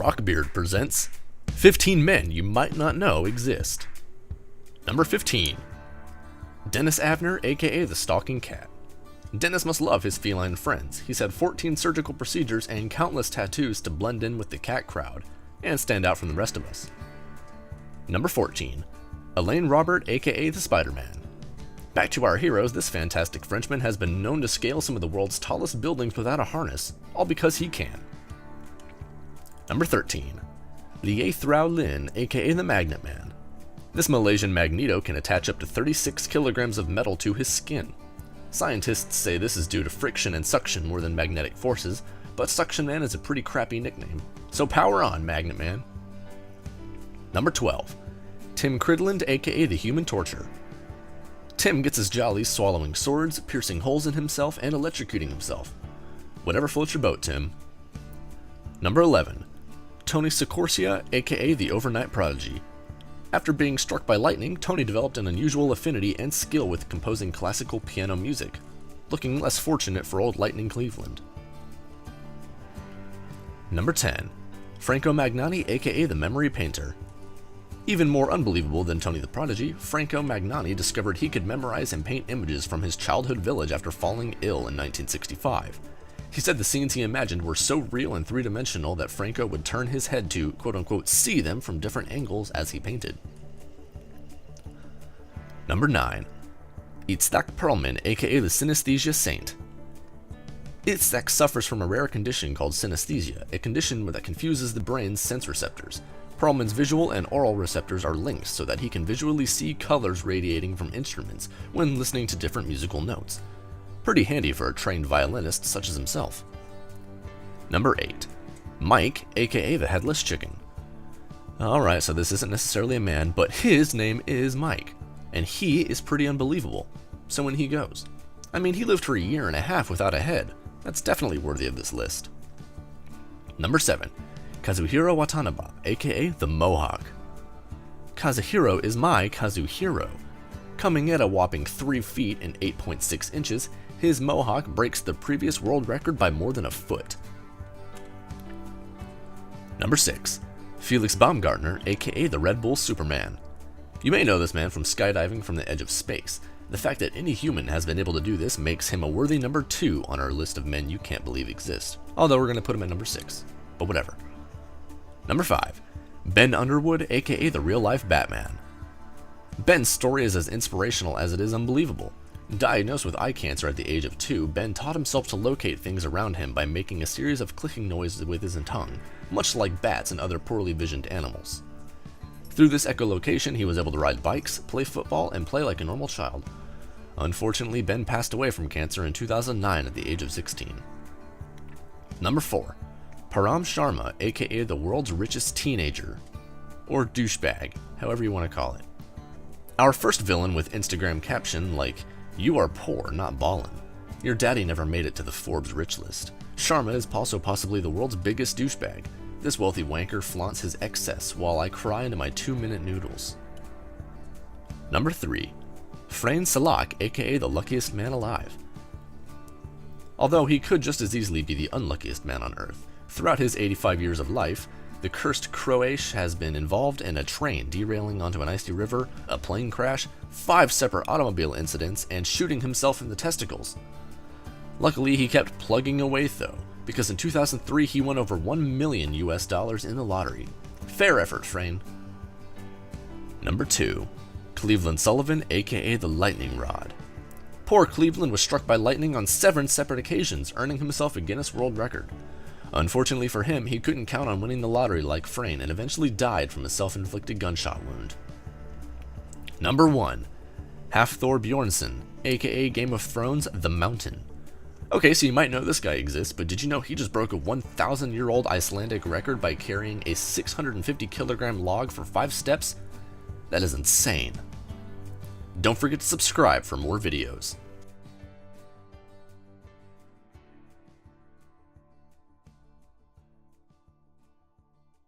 Rockbeard presents 15 Men You Might Not Know Exist. Number 15. Dennis Avner, aka the Stalking Cat. Dennis must love his feline friends. He's had 14 surgical procedures and countless tattoos to blend in with the cat crowd and stand out from the rest of us. Number 14. Elaine Robert, aka the Spider-Man. Back to our heroes, this fantastic Frenchman has been known to scale some of the world's tallest buildings without a harness, all because he can. Number 13. Lie Thrao Lin, aka the Magnet Man. This Malaysian Magneto can attach up to 36 kilograms of metal to his skin. Scientists say this is due to friction and suction more than magnetic forces, but Suction Man is a pretty crappy nickname, so power on, Magnet Man. Number 12. Tim Cridland, aka the Human Torture. Tim gets his jollies swallowing swords, piercing holes in himself, and electrocuting himself. Whatever floats your boat, Tim. Number 11. Tony Scicorcia, aka the Overnight Prodigy. After being struck by lightning, Tony developed an unusual affinity and skill with composing classical piano music, looking less fortunate for old Lightning Cleveland. Number 10. Franco Magnani, aka the Memory Painter. Even more unbelievable than Tony the Prodigy, Franco Magnani discovered he could memorize and paint images from his childhood village after falling ill in 1965. He said the scenes he imagined were so real and three-dimensional that Franco would turn his head to, quote-unquote, see them from different angles as he painted. Number 9. Itzhak Perlman, aka the Synesthesia Saint. Itzhak suffers from a rare condition called synesthesia, a condition that confuses the brain's sense receptors. Perlman's visual and oral receptors are linked so that he can visually see colors radiating from instruments when listening to different musical notes. Pretty handy for a trained violinist such as himself. Number 8. Mike, aka the Headless Chicken. Alright, so this isn't necessarily a man, but his name is Mike, and he is pretty unbelievable. So when he goes. I mean, he lived for a year and a half without a head. That's definitely worthy of this list. Number 7. Kazuhiro Watanabe, aka the Mohawk. Kazuhiro is my Kazuhiro. Coming at a whopping 3 feet and 8.6 inches, his mohawk breaks the previous world record by more than a foot. Number 6. Felix Baumgartner, aka the Red Bull Superman. You may know this man from skydiving from the edge of space. The fact that any human has been able to do this makes him a worthy number 2 on our list of men you can't believe exist. Although we're going to put him at number 6, but whatever. Number 5. Ben Underwood, aka the real-life Batman. Ben's story is as inspirational as it is unbelievable. Diagnosed with eye cancer at the age of 2, Ben taught himself to locate things around him by making a series of clicking noises with his tongue, much like bats and other poorly visioned animals. Through this echolocation, he was able to ride bikes, play football, and play like a normal child. Unfortunately, Ben passed away from cancer in 2009 at the age of 16. Number 4. Param Sharma, aka the world's richest teenager. Or douchebag, however you want to call it. Our first villain with Instagram caption like, "You are poor, not ballin'. Your daddy never made it to the Forbes rich list." Sharma is also possibly the world's biggest douchebag. This wealthy wanker flaunts his excess while I cry into my 2-minute noodles. Number 3. Frane Salak, aka the luckiest man alive. Although he could just as easily be the unluckiest man on earth, throughout his 85 years of life, the cursed Croash has been involved in a train derailing onto an icy river, a plane crash, 5 separate automobile incidents, and shooting himself in the testicles. Luckily, he kept plugging away though, because in 2003 he won over $1 million in the lottery. Fair effort, Frane. Number 2. Cleveland Sullivan, aka the Lightning Rod. Poor Cleveland was struck by lightning on 7 separate occasions, earning himself a Guinness World Record. Unfortunately for him, he couldn't count on winning the lottery like Frane and eventually died from a self-inflicted gunshot wound. Number 1. Hafthor Bjornsson, aka Game of Thrones The Mountain. Okay, so you might know this guy exists, but did you know he just broke a 1,000-year-old Icelandic record by carrying a 650-kilogram log for 5 steps? That is insane. Don't forget to subscribe for more videos.